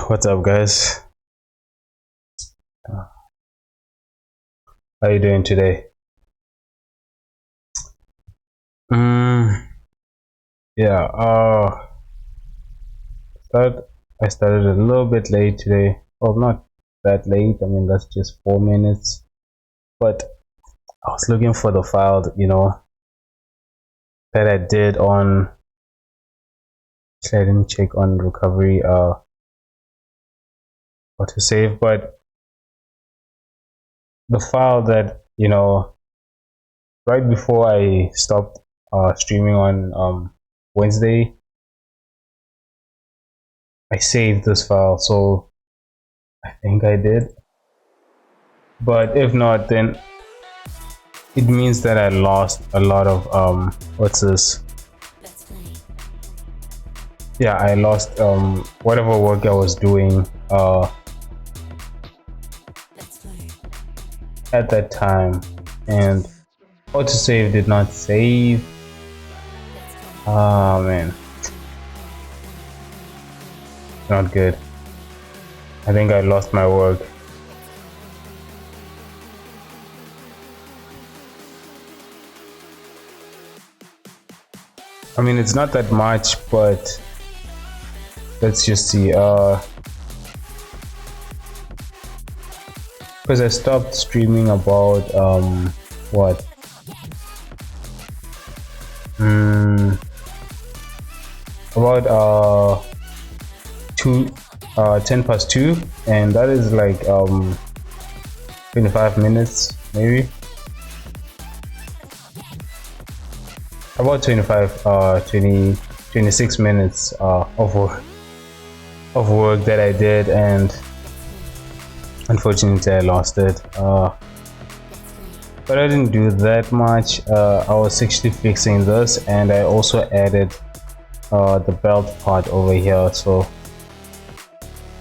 What's up, guys? How you doing today? Mm, yeah. Start. I started a little bit late today. Well, not that late. I mean, that's just 4 minutes. But I was looking for the file, that I did on. Actually, I didn't check on recovery. What to save, but the file that right before I stopped streaming on Wednesday, I saved this file, so I think I did. But if not, then it means that I lost a lot of what's this? Yeah, I lost whatever work I was doing at that time, and autosave did not save. Oh man, not good. I think I lost my work. I mean, it's not that much, but let's just see. Because I stopped streaming about what? 10 past 2, and that is like 25 minutes maybe. About 26 minutes of work that I did, and unfortunately I lost it. But I didn't do that much. I was actually fixing this, and I also added the belt part over here, so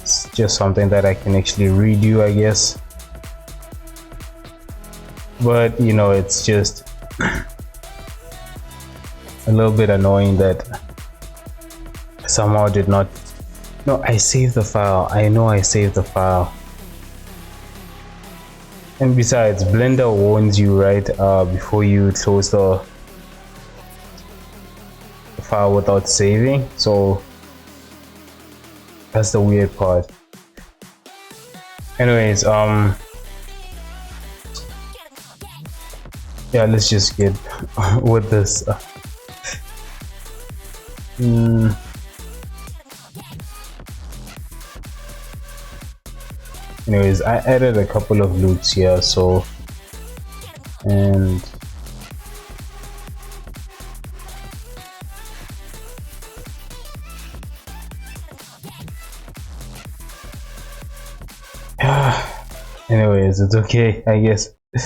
it's just something that I can actually redo, I guess. But it's just a little bit annoying that somehow did not. No, I saved the file. I know I saved the file. And besides, Blender warns you right before you close the file without saving, so that's the weird part. Anyways, yeah, let's just get with this. Anyways, I added a couple of loops here, so and anyways, it's okay, I guess. I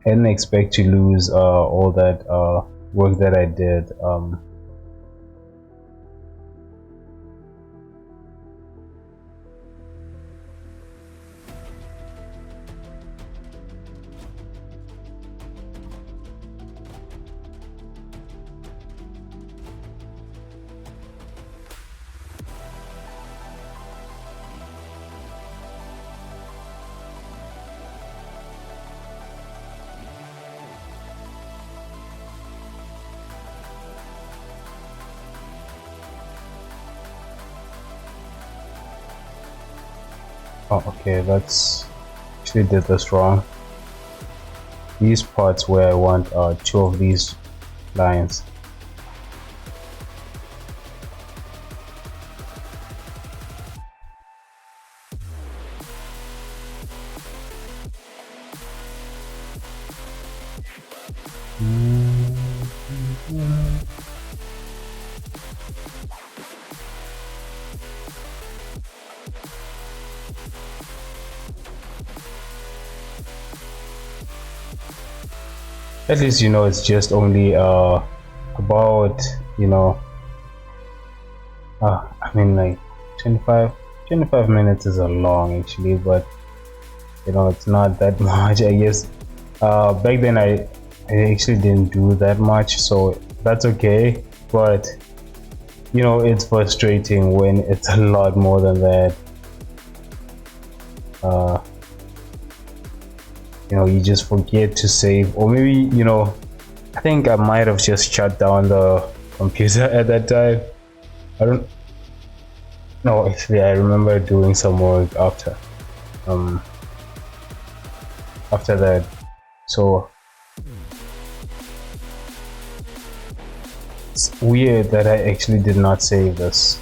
didn't expect to lose all that work that I did. Oh, okay, that's actually did this wrong. These parts where I want 2 of these lines. At least it's just only about I mean, like 25 minutes is a long actually, but it's not that much, I guess. Back then I actually didn't do that much, so that's okay. But you know, it's frustrating when it's a lot more than that. Uh, you know, you just forget to save, or maybe, you know, I think I might have just shut down the computer at that time. I don't know, actually I remember doing some work um after that. So it's weird that I actually did not save this.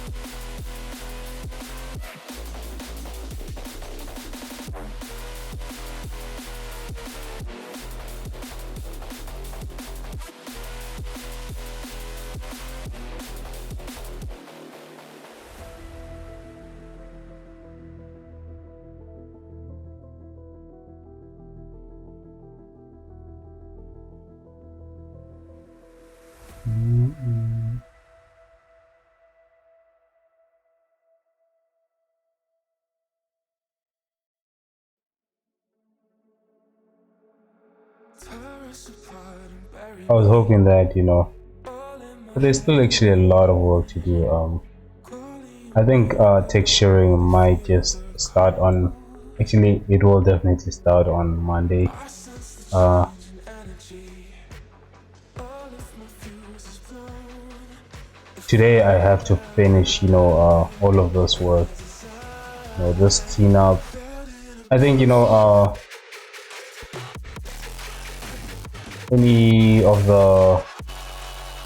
I was hoping that, you know, but there's still actually a lot of work to do. I think texturing might just start on, actually it will definitely start on Monday. Uh, Today I have to finish, you know, all of this work, you know, this cleanup. I think, you know, any of the,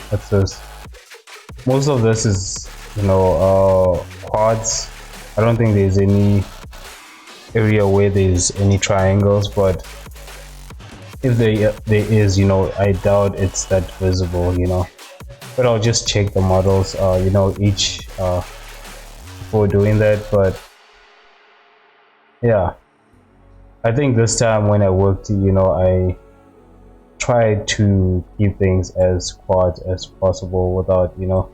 what's this, most of this is, you know, quads. I don't think there's any area where there's any triangles, but if there is, you know, I doubt it's that visible, you know. But I'll just check the models, you know, each before doing that. But yeah, I think this time when I worked, you know, I tried to keep things as quad as possible without, you know,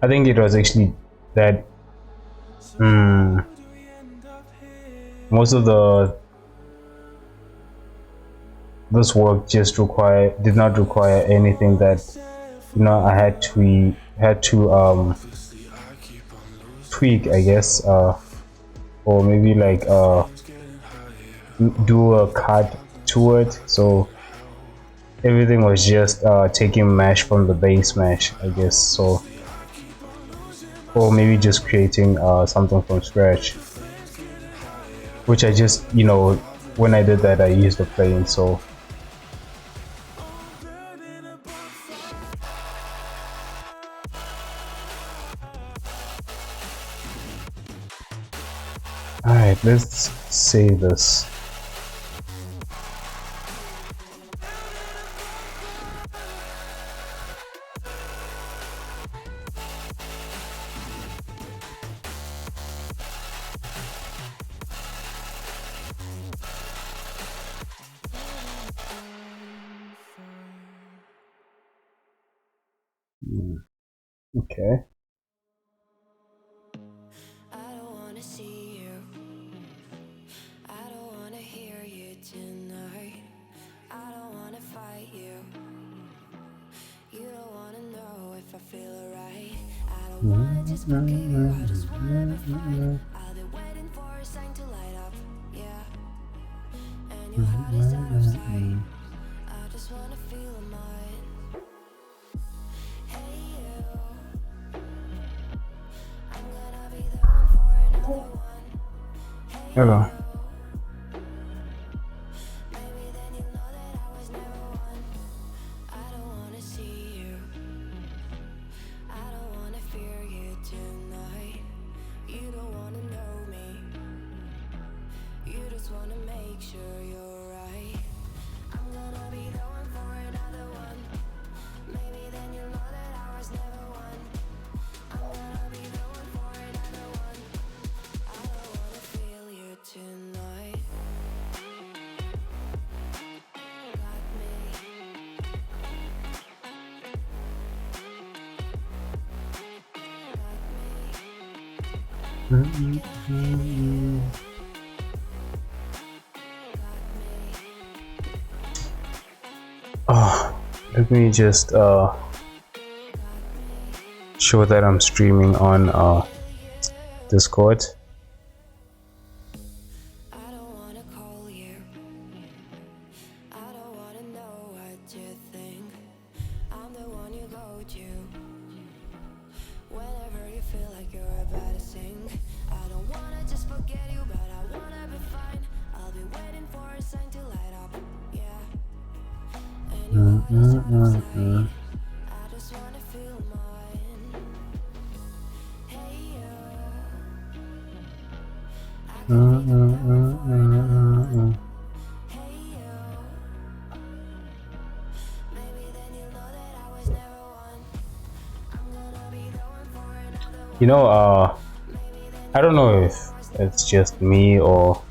I think it was actually that most of the this work just did not require anything that, you know, I had to tweak, I guess, or maybe like do a cut to it. So everything was just taking mesh from the base mesh, I guess. So, or maybe just creating something from scratch, which I just, you know, when I did that I used the plane. So all right, let's save this. Okay. I don't wanna see you. I don't wanna hear you tonight. I don't wanna fight you. You don't wanna know if I feel alright. I don't wanna just forgive you. I just wanna be fine. I'll be waiting for a sign to light up. Yeah. And your heart is out of sight. I just wanna feel mine. Hey you. I'm gonna be the one for another one. Hey Hello. you. Maybe then you know that I was never one. I don't wanna see you. I don't wanna fear you tonight. You don't wanna know me. You just wanna make sure you're right. I'm gonna be the one for another one. Maybe then you know that I was never one. I'm gonna be the one for another one. I don't wanna feel you tonight. Got me. Got me. let me just show that I'm streaming on Discord. I don't wanna call you. I don't wanna know what you think. I'm the one you go to whenever you feel like you're about to sink. I don't wanna just forget you, but I wanna be fine. I'll be waiting for a sign to light up. Yeah. And you hold us so tight. I just wanna feel mine. Hey you. I could be the devil for another. Hey you. Maybe then you'll know that I was never one. I'm gonna be the one for another one. You know, Maybe then I don't know if it's just me or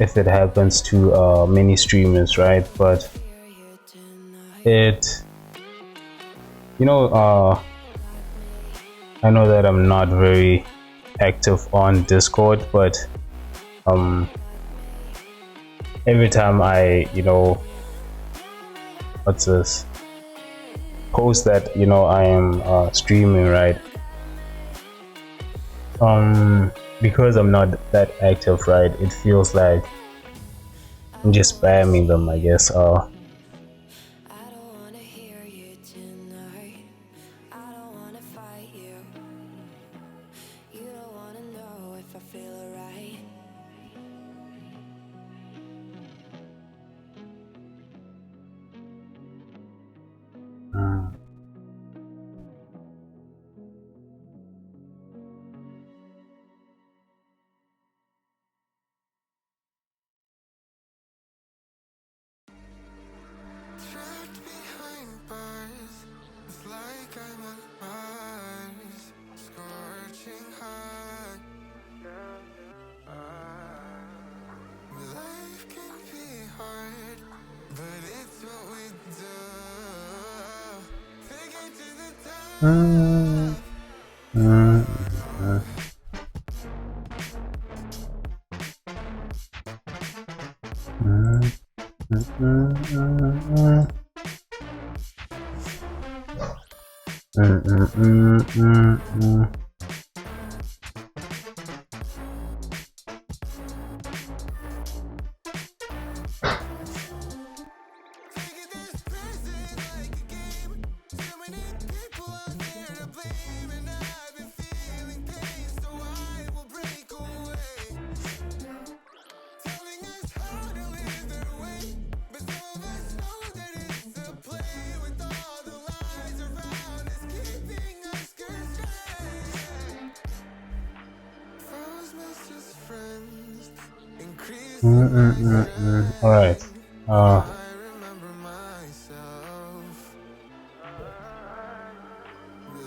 if it happens to many streamers, right? But hear you tonight. it, you know, I know that I'm not very active on Discord, but every time I, what's this, post that I am streaming, right? Because I'm not that active, right? It feels like I'm just spamming them, I guess. I don't wanna hear you tonight. I don't wanna fight you. You don't wanna know if I feel alright. Trapped behind bars, it's like I'm on Mars, scorching hot. Life can be hard, but it's what we do. Take it to the top. Taking this prison like a game. Too many people out there to blame, and I've been feeling pain, so I will break away. Telling us how to live their way, but some of us know that it's a play. With all the lies around us, keeping us constrained. Foes miss as friends, increase the migraine. All right. I remember myself.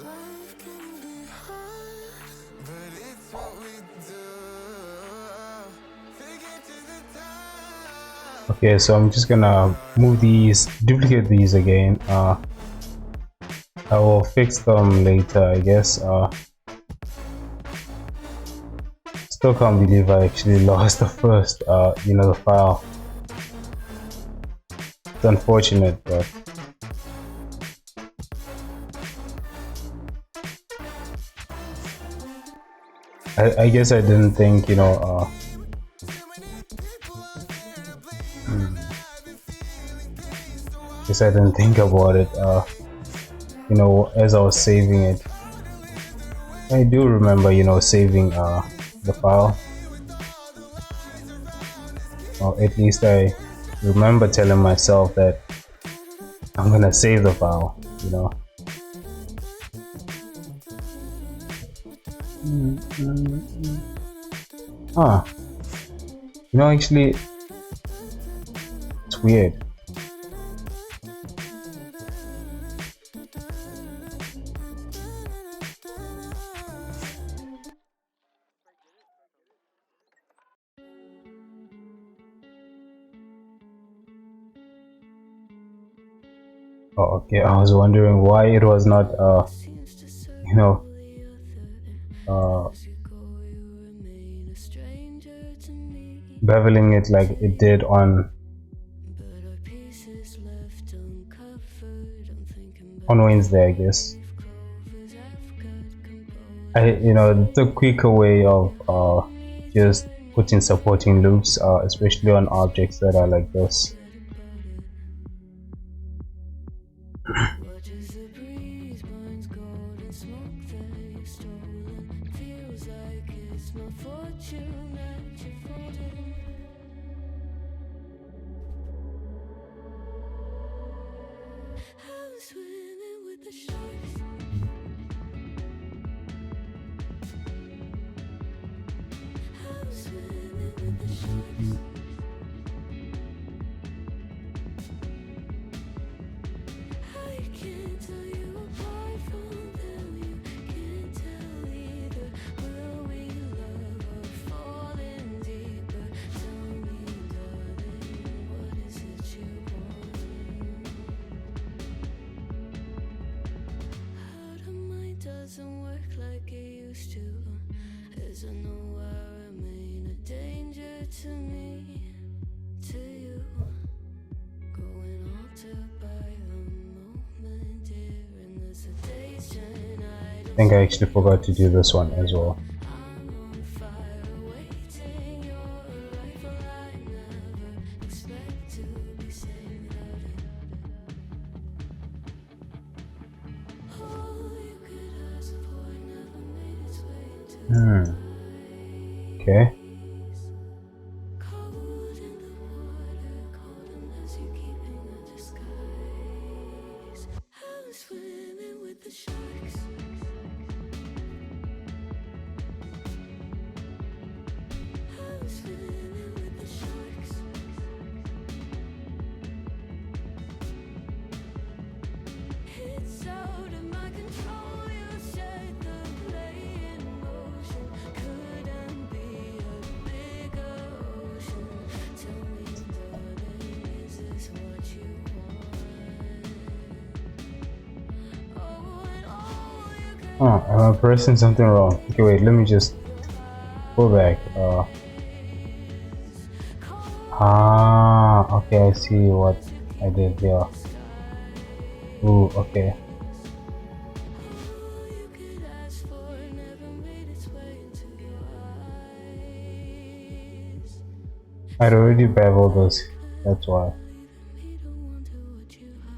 Life can be hard, but it's what we do. Take it to the top. Okay, so I'm just gonna move these, duplicate these again. I will fix them later, I guess. Still can't believe I actually lost the first, the file. It's unfortunate, but I guess I didn't think, Too many people out there to blame, and I've been feeling pain, so guess I didn't think about it. As I was saving it, I do remember, saving the file. Or at least I remember telling myself that I'm gonna save the file. Huh. Actually, it's weird. Oh, okay. I was wondering why it was not, beveling it like it did on on Wednesday, I guess. It's a quicker way of just putting supporting loops, especially on objects that are like this. Watches the breeze burns gold and smoke that you've stolen. Feels like it's my fortune that you're folding. I'm swimming with the sharks. I'm swimming with the sharks. I can't tell you apart from them. You can't tell either. Will we love or fall in deeper? Tell me, darling, what is it you want? How the mind doesn't work like it used to. As I know I remain a danger to me, to you. Going altered by the moment, dear, and as the days turn, I think I actually forgot to do this one as well. I'm on fire, waiting your arrival. I never expect to be saved without it. All you could ask for never made its way into Hmm. Okay. cold in the water, cold unless you're keeping a disguise. I'm swimming with the sharks. I'm swimming with the sharks. It's out of my control. You set the play in motion. Couldn't be a bigger ocean. Tell me, darling, is this what you want? Oh, and all you could Oh, I'm pressing something wrong. Okay, wait, let me just go back. Okay, I see what I did here. Ooh, okay. all you could ask for never made its way into your eyes. I'd already beveled this, that's why. Me don't wonder what you hide.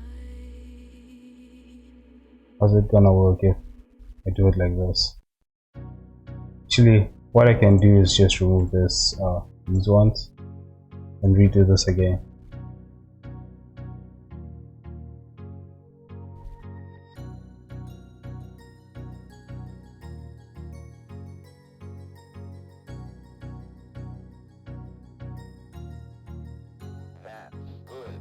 How's it gonna work if I do it like this? Actually, what I can do is just remove this, these ones, and redo this again. That's good.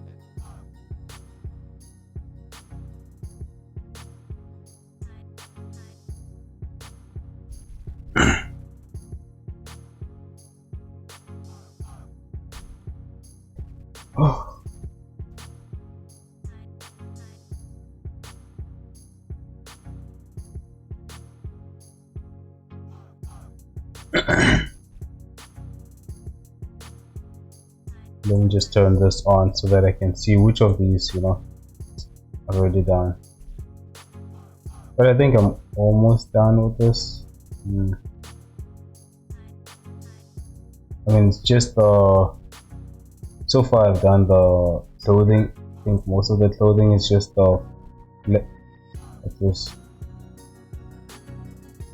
Oh. Let me just turn this on so that I can see which of these, I've already done. But I think I'm almost done with this. I mean, it's just so far I've done the clothing. I think most of the clothing is just like this,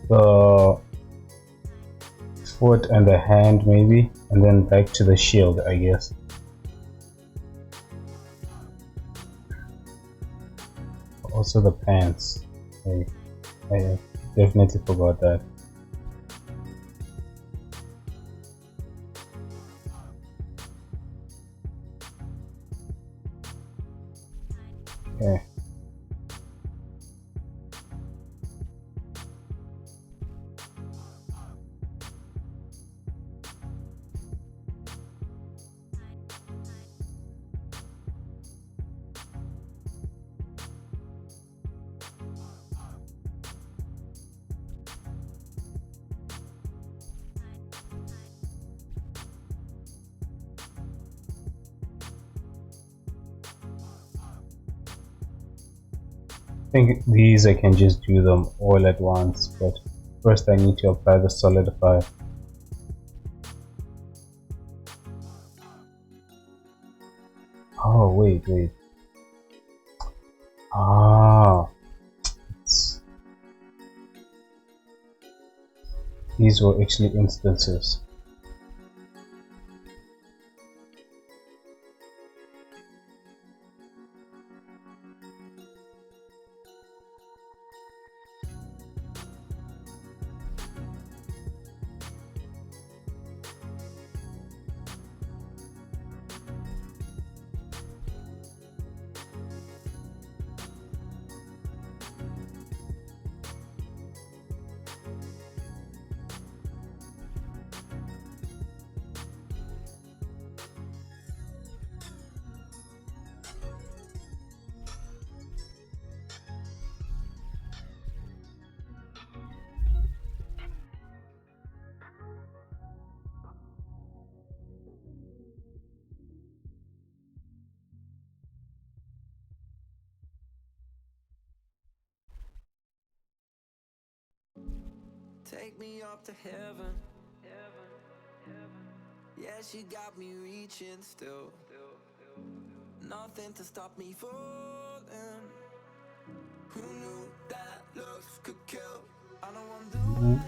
the foot and the hand maybe, and then back to the shield, I guess. Also the pants. I definitely forgot that. Okay. think these I can just do them all at once, but first I need to apply the solidify. Oh wait. Ah, these were actually instances. Take me up to heaven. Yeah, she got me reaching still. Nothing to stop me falling. Who knew that looks could kill? I don't wonder why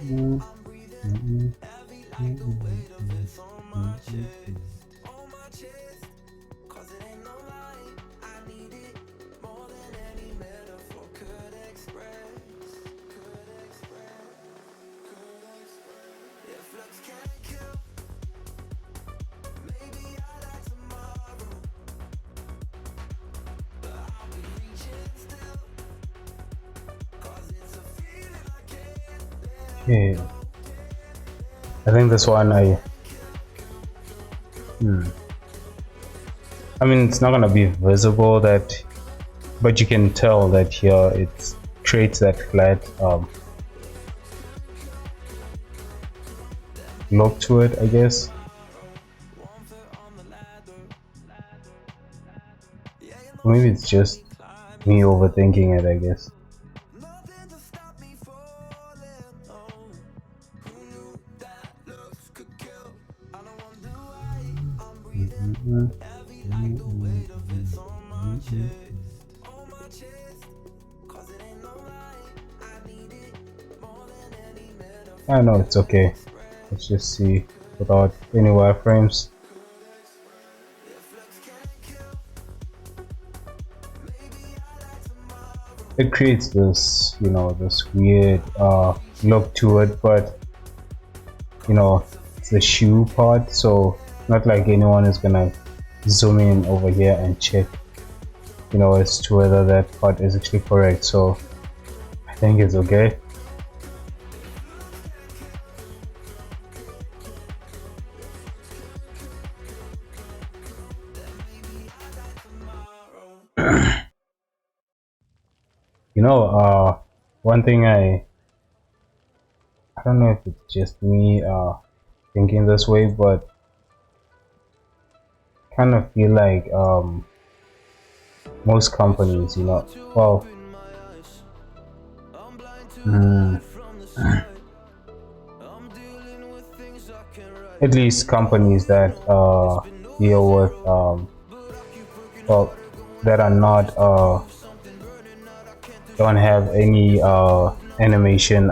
I'm breathing heavy like the weight of it's on my chest. Cause it ain't no lie, I need it more than any metaphor could express. If looks can't kill, maybe I die tomorrow, but I'll be reaching still. Cause it's a feeling I can't let Okay, I think this one I mean it's not gonna be visible that, but you can tell that here it creates that flat look to it, I guess. Maybe it's just me overthinking it, I guess. nothing to stop me falling. Oh, who knew that looks could kill? I don't wonder why I'm breathing heavy like the weight of it's on my chest. Cause it ain't no lie, I need it more than any metaphor. I know it's okay. Let's just see without any wireframes. It creates this, this weird look to it, but it's the shoe part, so not like anyone is gonna zoom in over here and check, as to whether that part is actually correct. So I think it's okay. One thing I don't know if it's just me thinking this way, but kind of feel like most companies, well, at least companies that deal with well, that are not don't have any animation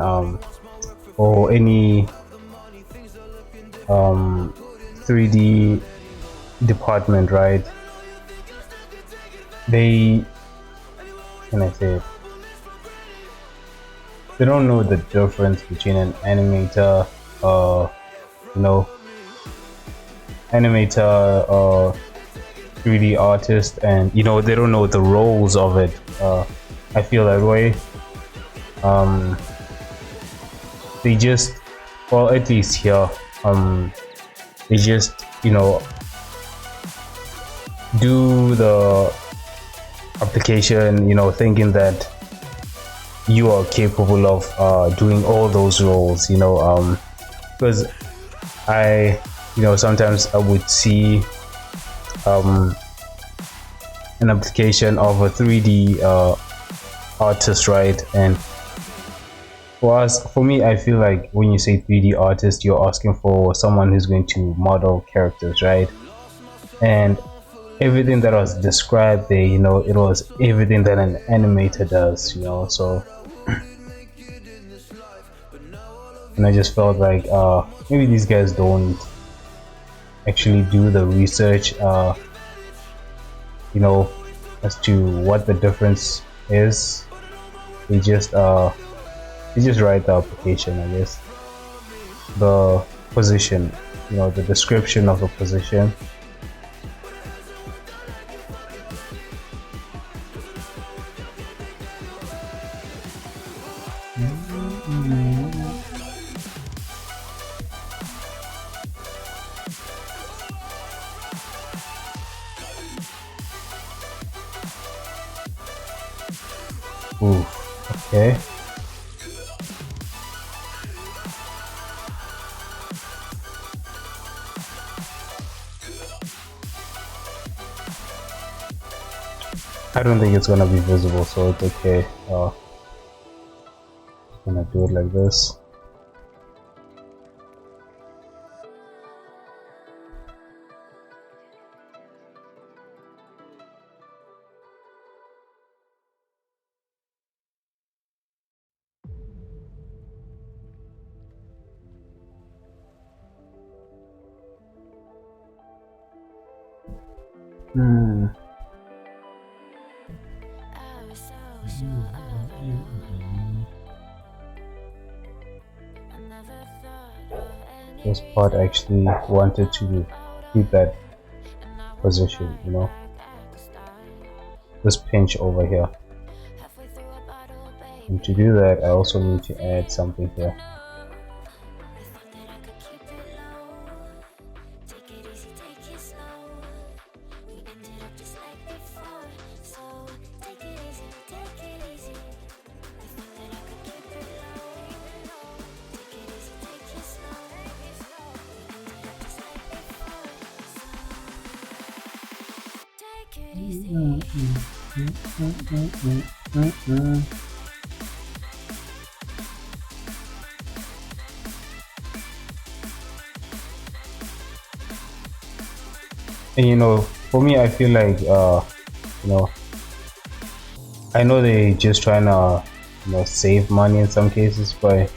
or any 3D department, right? They, can I say it? They don't know the difference between an animator, animator, 3D artist, and they don't know the roles of it. I feel that way. They just, well, at least here, they just, do the application, thinking that you are capable of doing all those roles, because I, sometimes I would see an application of a 3D artist, right? And for me, I feel like when you say 3D artist, you're asking for someone who's going to model characters, right? And everything that was described there, it was everything that an animator does, so. And I just felt like maybe these guys don't actually do the research, you know, as to what the difference is. They just write the application, I guess, the position, the description of the position. Ooh, okay. I don't think it's gonna be visible, so it's okay. I'm gonna do it like this. Hmm. I was so sure of it all. I never thought of any This part reason actually wanted to keep that position, this pinch over here. halfway through a bottle, And to baby. do that, I also need to add something here. I thought that I could keep it low. Take it easy, take it slow. We ended up just like before. So take it easy, take it easy. I thought that I could keep it low. Take it easy, take it slow. We ended up just like before. So take it easy. And for me, I feel like you know I know they just trying to save money in some cases, but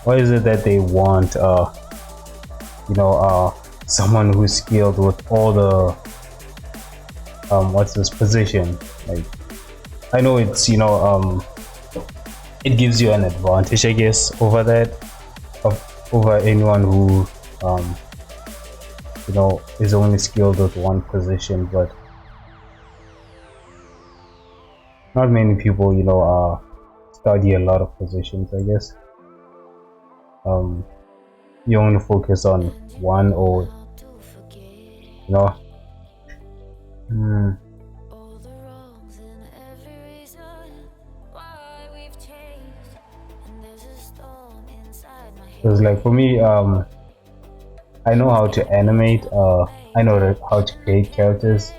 what is it that they want? Someone who's skilled with all the what's this position? Like, I know it's it gives you an advantage, I guess, over that, over anyone who is only skilled with one position, but not many people study a lot of positions, I guess. You only focus on one, or you know mm, All the wrongs and every reason why we've changed. And there's a storm inside my because head. like for me, I know how to animate, I know how to create characters.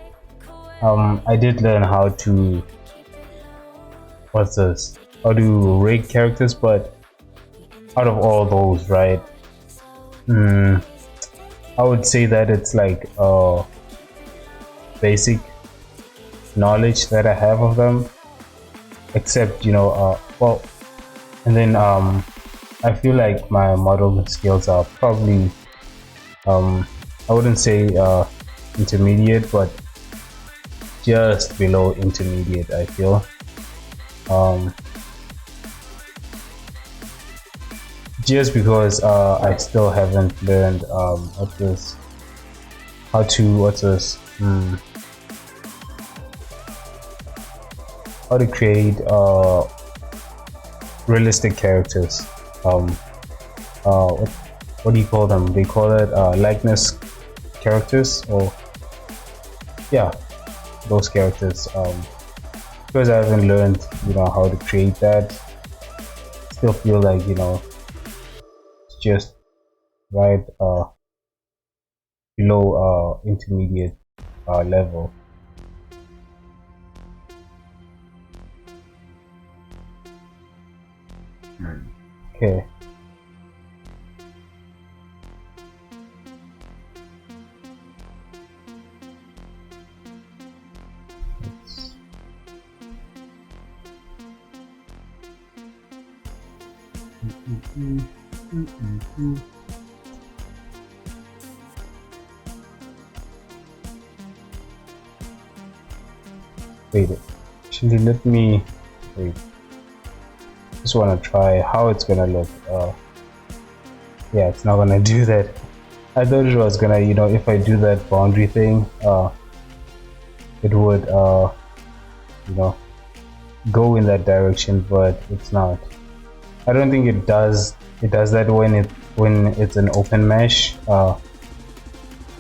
I did learn how to what's this how to rig characters, but out of all those, right, I would say that it's like basic knowledge that I have of them, except well, and then I feel like my modeling skills are probably I wouldn't say intermediate, but just below intermediate, I feel. Just because I still haven't learned what's this how to what's this how to create realistic characters. um what do you call them? They call it likeness characters, or yeah, those characters. Because I haven't learned how to create that, still feel like it's just right below intermediate level. Okay. Wait, actually, let me wait. Just want to try how it's gonna look. Yeah, it's not gonna do that. I thought it was gonna, if I do that boundary thing, it would, you know, go in that direction, but it's not. I don't think it does. It does that when it's an open mesh,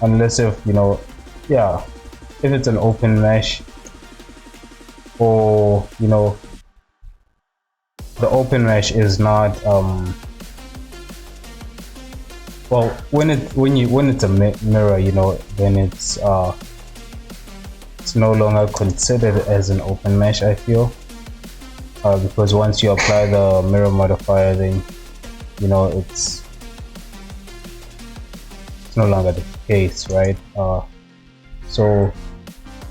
unless if yeah, if it's an open mesh, or the open mesh is not well, when it's a mirror, then it's no longer considered as an open mesh, I feel, because once you apply the mirror modifier, then it's no longer the case, right? So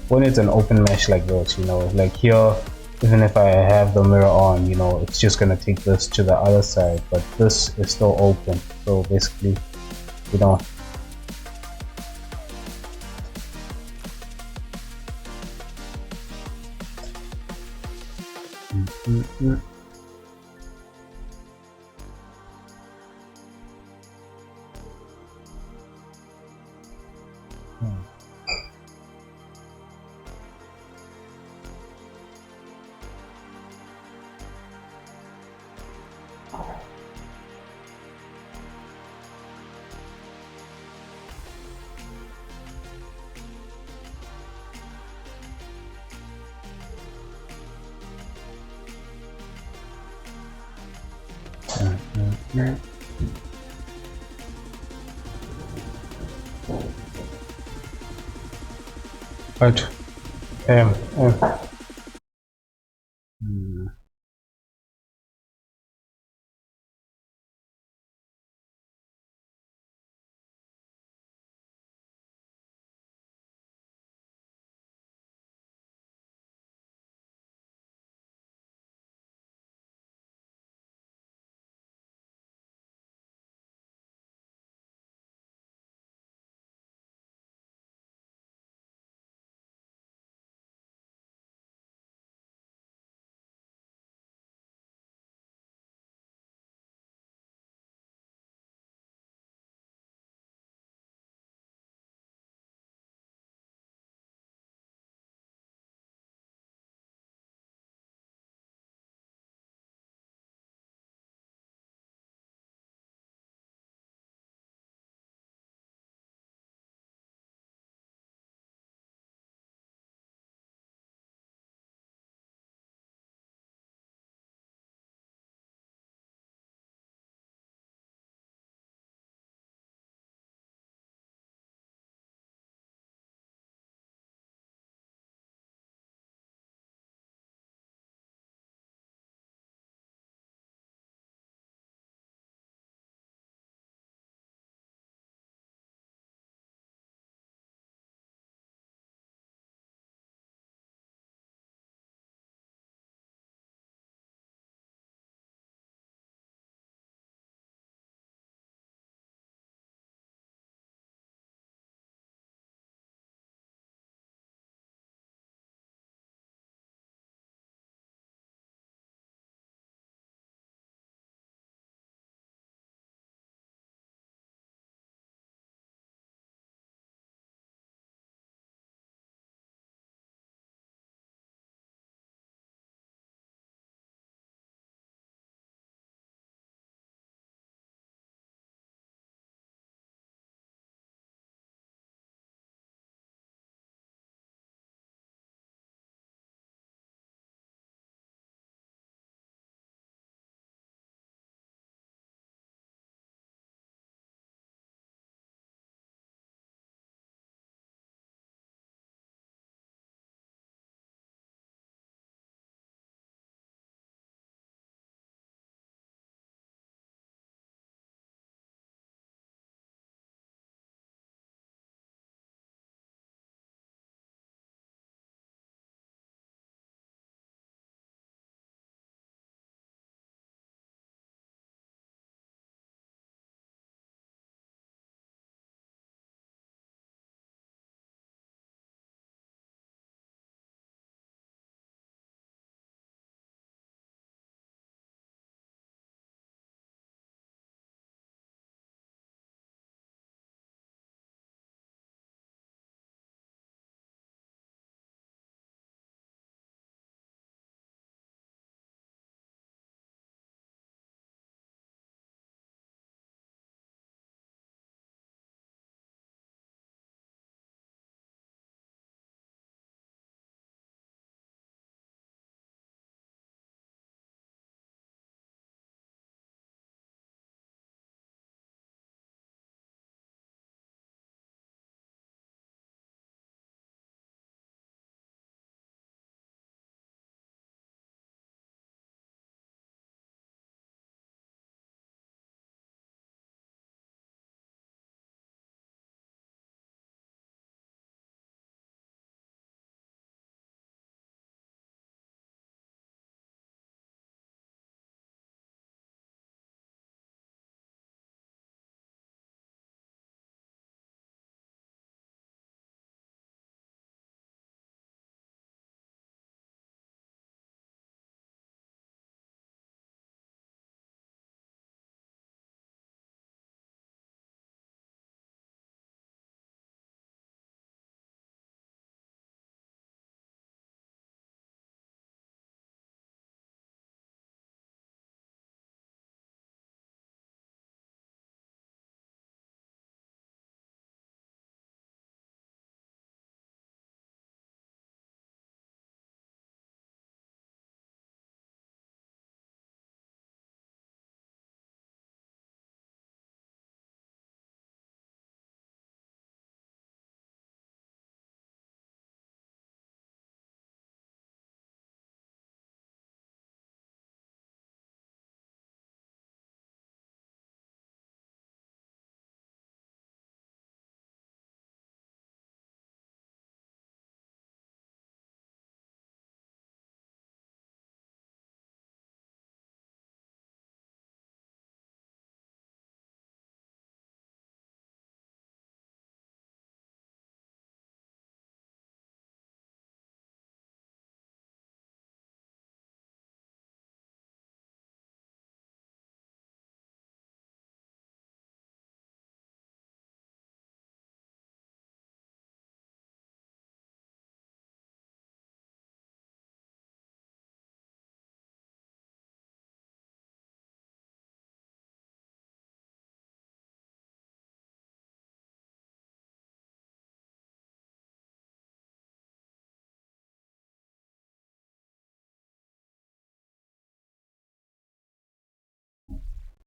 when it's an open mesh like this, like here, even if I have the mirror on, it's just gonna take this to the other side, but this is still open. So basically, you know but hmm.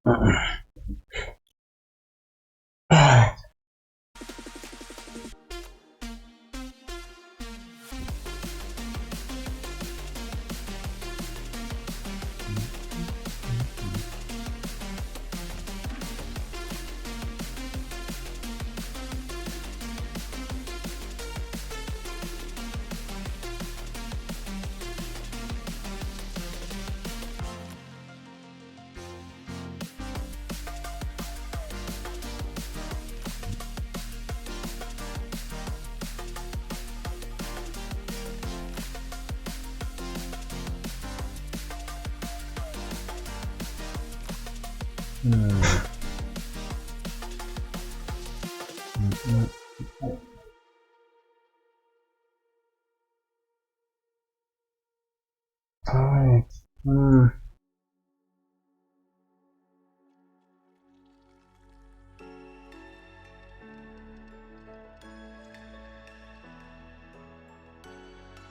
Alright.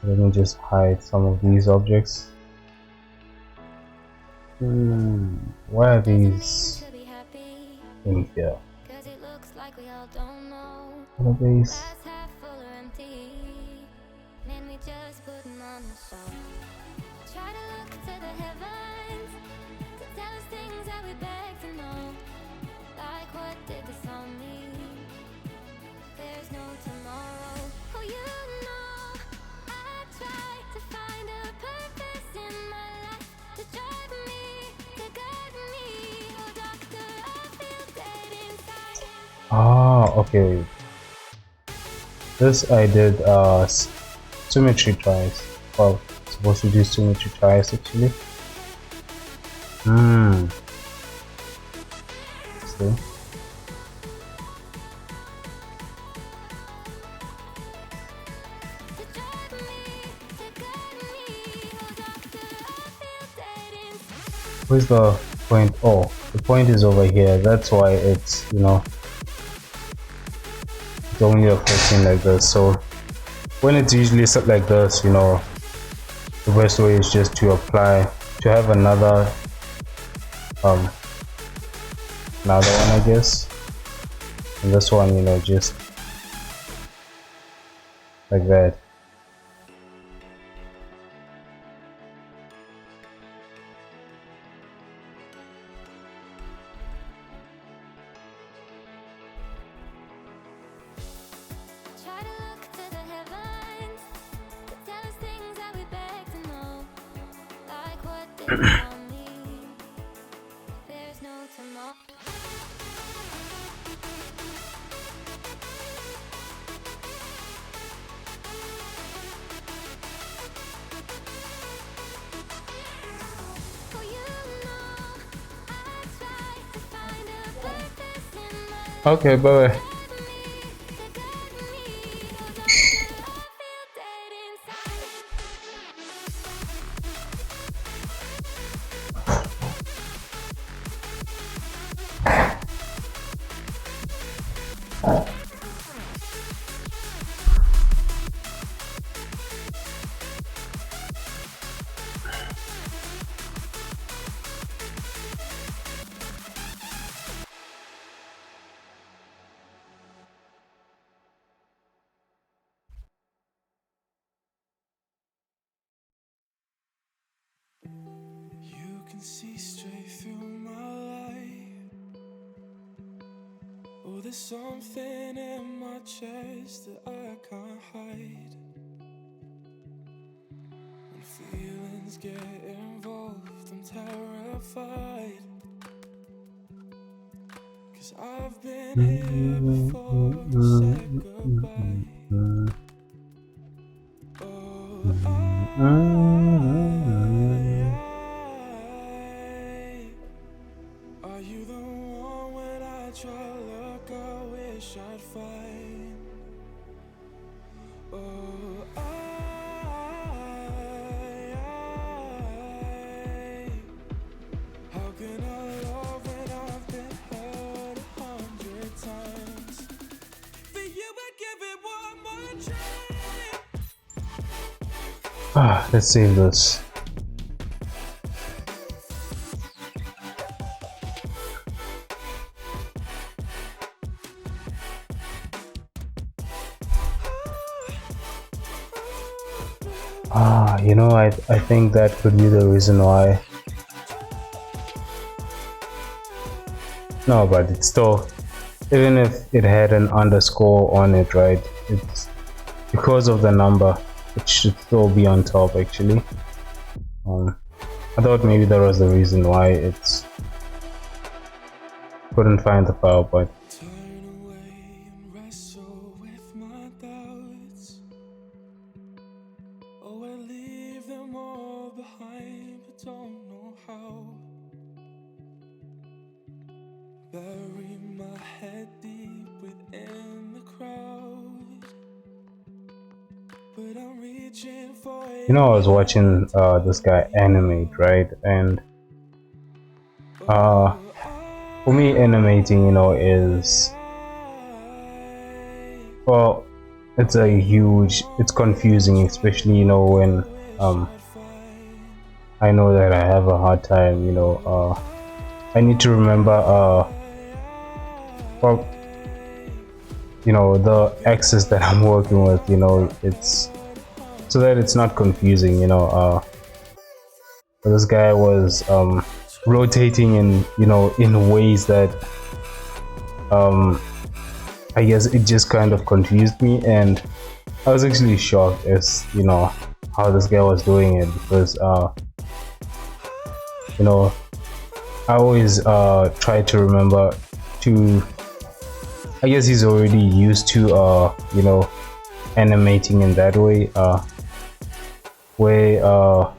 Let me just hide some of these objects. Why are these To be happy, in here? 'cause it looks like we all don't know. What are these? Glass half full or empty. Man, we just putting on the show. Try to look to the heavens to tell us things that we beg to know. Like what did this all mean? There's no tomorrow. Oh, you know, I try to find a purpose in my life to drive me, to guide me. Oh, doctor, I feel dead inside. Ah, okay. This I did symmetry tries. Well, supposed to do symmetry tries actually. See? To drive me, to guide me. Oh, doctor, I feel dead inside. Where's the point? Oh, the point is over here. That's why it's, you know, it's only affecting like this. So when it's usually set like this, you know, the best way is just to apply, to have another one, I guess, and this one, you know, just like that. Try to look to the heavens to tell us things that we beg to know. Like what did this all mean? There's no tomorrow. Oh, you know, I try to find a purpose in my life. Okay, bye bye. You can see straight through my light. Oh, there's something in my chest that I can't hide. When feelings get involved, I'm terrified. 'Cause I've been here before, you said goodbye. Oh, are you the one when I try to look, I wish I'd find? Oh, how can I love when I've been hurt 100 times? For you, I give it one more try. Let's save this. I think that could be the reason why. No, but it's still, even if it had an underscore on it, right? It's because of the number, it should still be on top actually. I thought maybe that was the reason why it's couldn't find the file, but Turn away and wrestle with my doubts. Oh, I leave them all behind, but don't know how. Bury my head deep within the crowd, but I'm reaching for I was watching this guy animate, right? And for me, animating, is, well, it's confusing, especially when I know that I have a hard time, I need to remember well, the axis that I'm working with, it's so that it's not confusing, this guy was rotating in ways that I guess it just kind of confused me, and I was actually shocked as how this guy was doing it, because I always try to remember to, I guess he's already used to animating in that way, where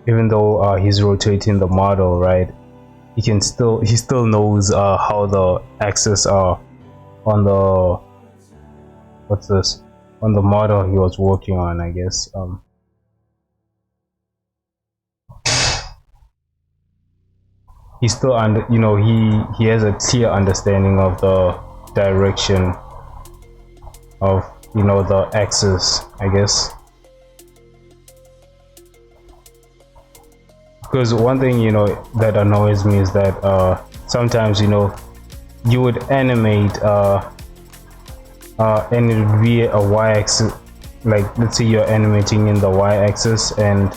even though he's rotating the model, right, he still knows how the axis are on the, what's this, on the model he was working on, I guess. He still he has a clear understanding of the direction of the axis, I guess. Because one thing that annoys me is that sometimes you would animate and it would be a y-axis, like let's say you're animating in the y-axis, and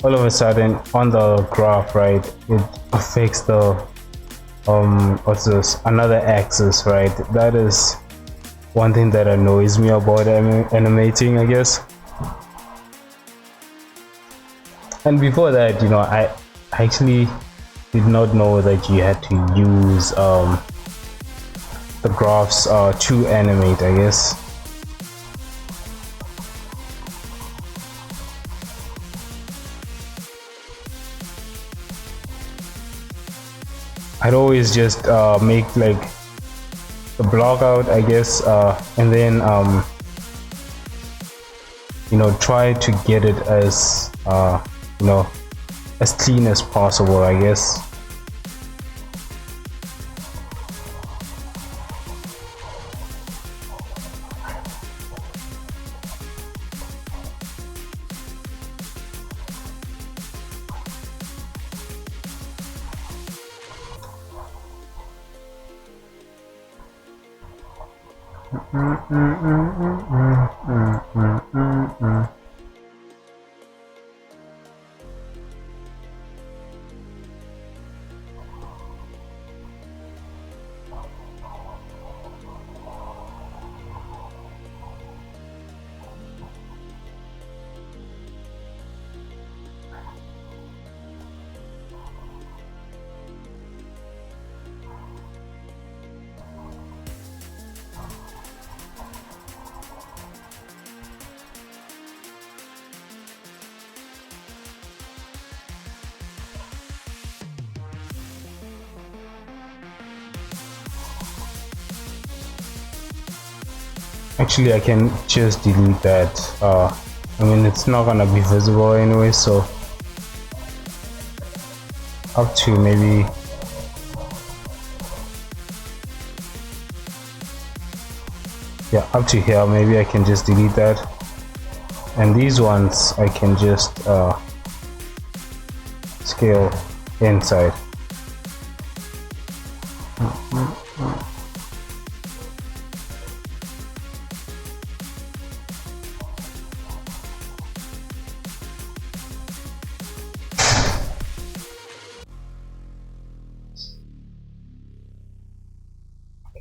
all of a sudden on the graph, right, it affects the what's this, another axis, right? That is one thing that annoys me about animating, I guess. And before that, I actually did not know that you had to use the graphs to animate, I guess. I'd always just make like the block out, I guess, and then try to get it as as clean as possible, I guess. Actually, I can just delete that. I mean, it's not gonna be visible anyway, so up to maybe up to here, maybe I can just delete that, and these ones I can just scale inside.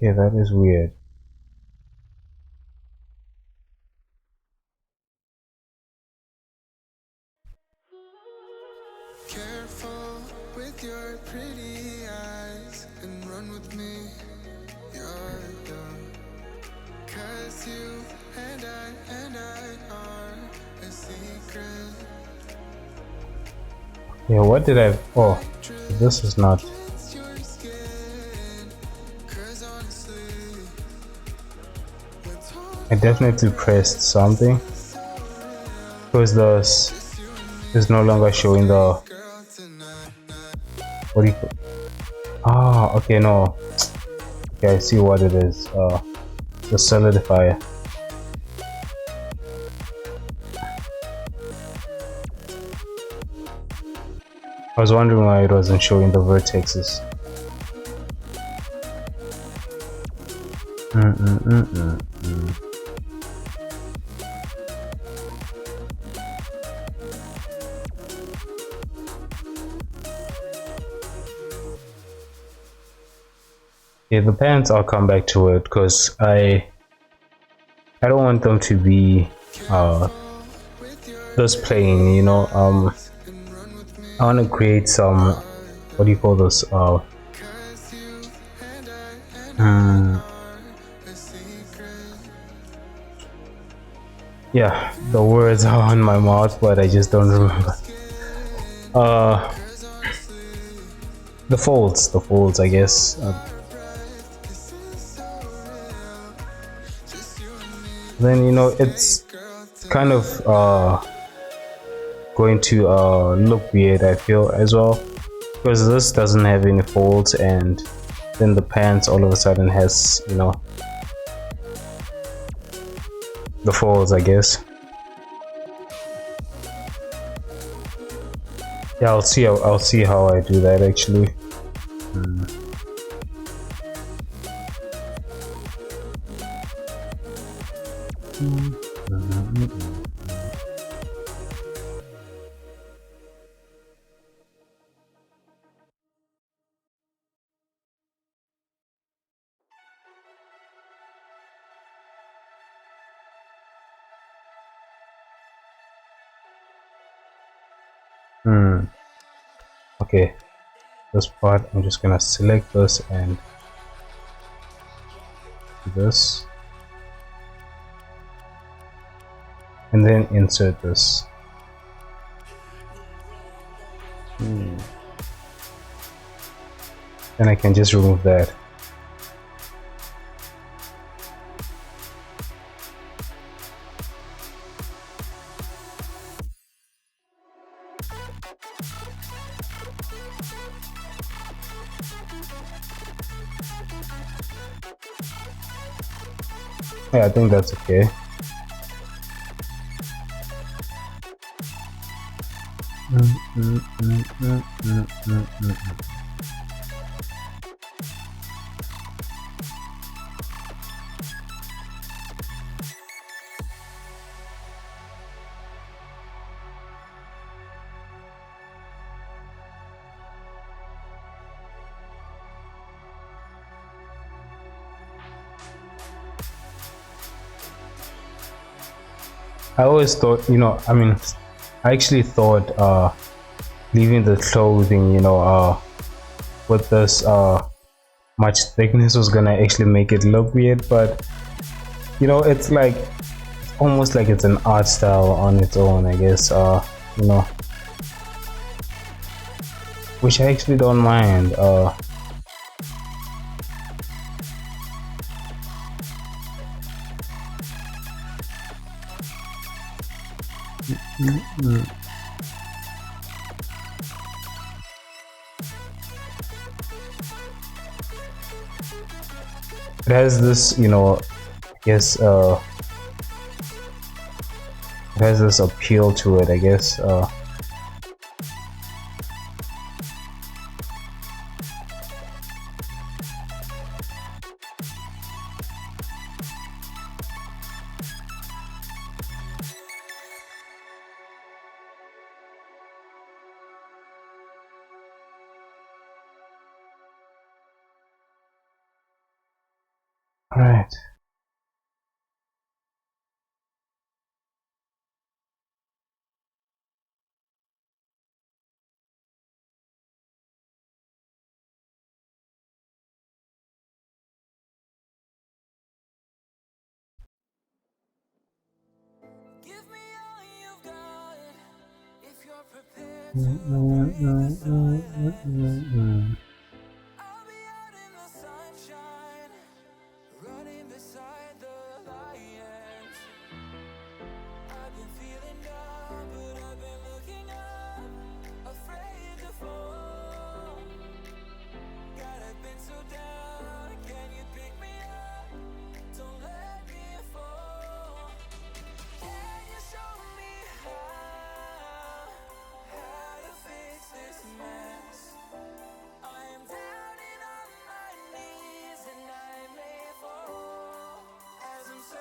Okay, that is weird. Careful with your pretty eyes and run with me. You're young. 'Cause you and I are a secret. Yeah, what did I? Oh, this is not. Against your skin. 'Cause honestly, when I talking definitely pressed something because this is no longer showing the. girl tonight. What do you? Ah, okay, no. Okay, I see what it is. The solidifier. I was wondering why it wasn't showing the vertexes. Yeah, the pants, I'll come back to it because I don't want them to be this plain, you know. I want to create some, what do you call this? Hmm, yeah, the words are on my mouth, but I just don't remember. Uh, the folds, I guess. Then you know it's kind of going to look weird, I feel, as well, because this doesn't have any folds, and then the pants all of a sudden has, you know, the folds, I guess. Yeah, I'll see how I do that actually. Okay, this part I'm just gonna select this and this, and then insert this. Then I can just remove that. Yeah, I think that's okay. I always thought, you know, I mean, I actually thought leaving the clothing, you know, with this much thickness was gonna actually make it look weird, but you know, it's like almost like it's an art style on its own, I guess. You know, which I actually don't mind. It has this, you know, I guess it has this appeal to it, I guess. All right. Give me all you've got if you're prepared to I'll be out in the sunshine, running beside the lions. I've been feeling down, but I've been looking up, afraid to fall. God, I've been so down, can you pick me up? Don't let me fall. Can you show me how to fix this mess? I am down and on my knees and I may fall as I'm so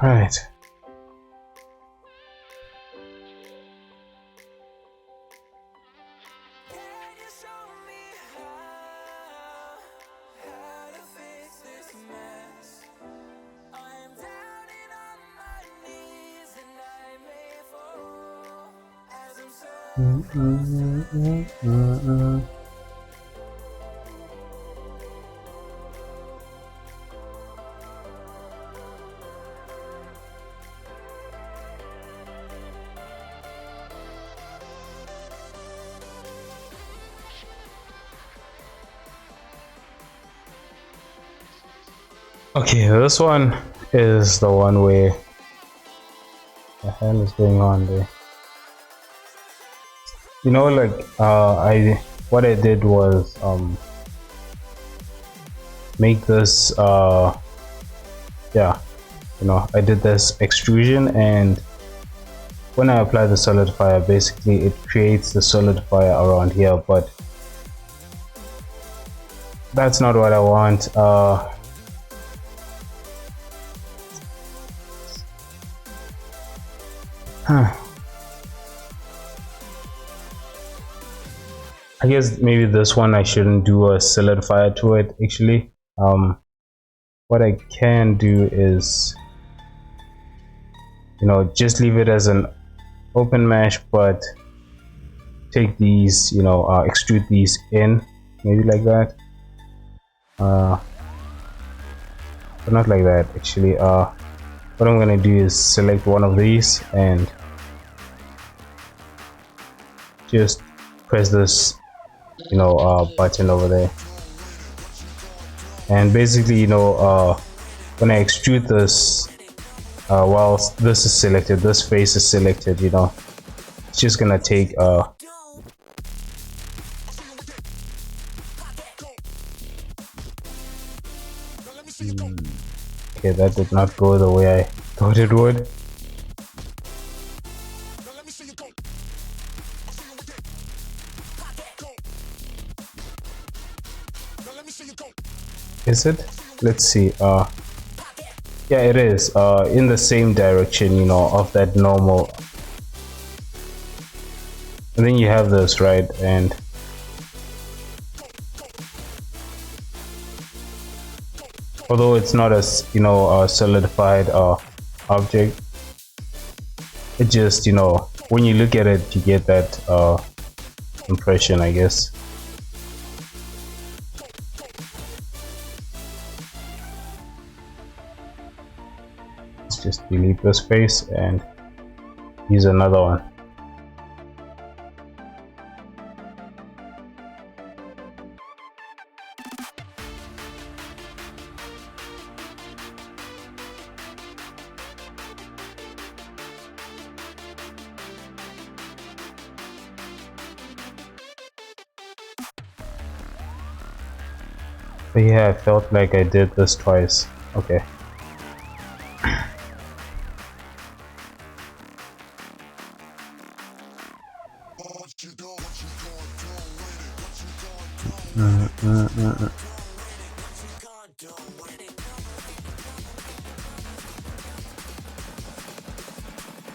All right. Can you show me how to fix this mess? I am down and on my knees and I may fall as I'm so Okay, this one is the one where the hell is going on there. You know, like what I did was make this yeah, you know, I did this extrusion, and when I apply the solidifier, basically it creates the solidifier around here, but that's not what I want. I guess maybe this one I shouldn't do a solidifier to it actually. What I can do is, you know, just leave it as an open mesh, but take these, you know, extrude these in, maybe like that. But not like that actually. What I'm gonna do is select one of these and just press this, you know, button over there, and basically, you know, when I extrude this, whilst this is selected, this face is selected, you know, it's just gonna take okay, that did not go the way I thought it would. Is it? Let's see. Yeah, it is in the same direction, you know, of that normal. And then you have this, right? And although it's not a, you know, a solidified object, it just, when you look at it, you get that impression, I guess. Let's just delete this face and use another one. But yeah, I felt like I did this twice. Okay.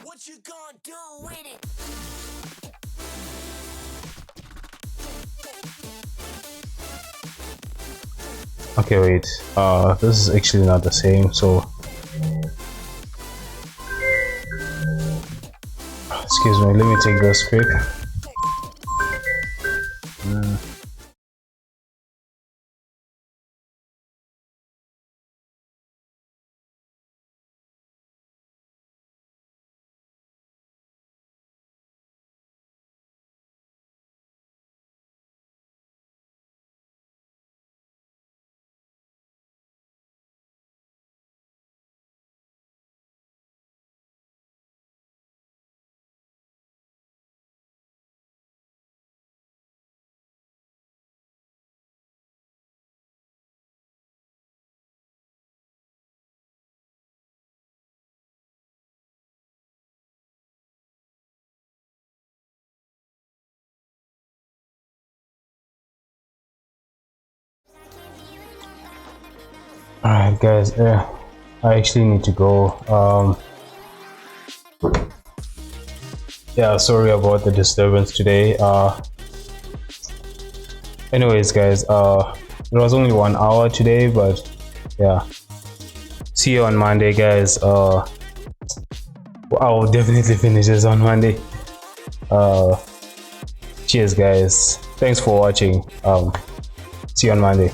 What you gonna do with it? Okay, wait. This is actually not the same, so excuse me, let me take this quick. Alright guys, I actually need to go. Yeah, sorry about the disturbance today. Anyways guys, it was only 1 hour today, but yeah, see you on Monday guys. I'll definitely finish this on Monday. Cheers guys, thanks for watching. See you on Monday.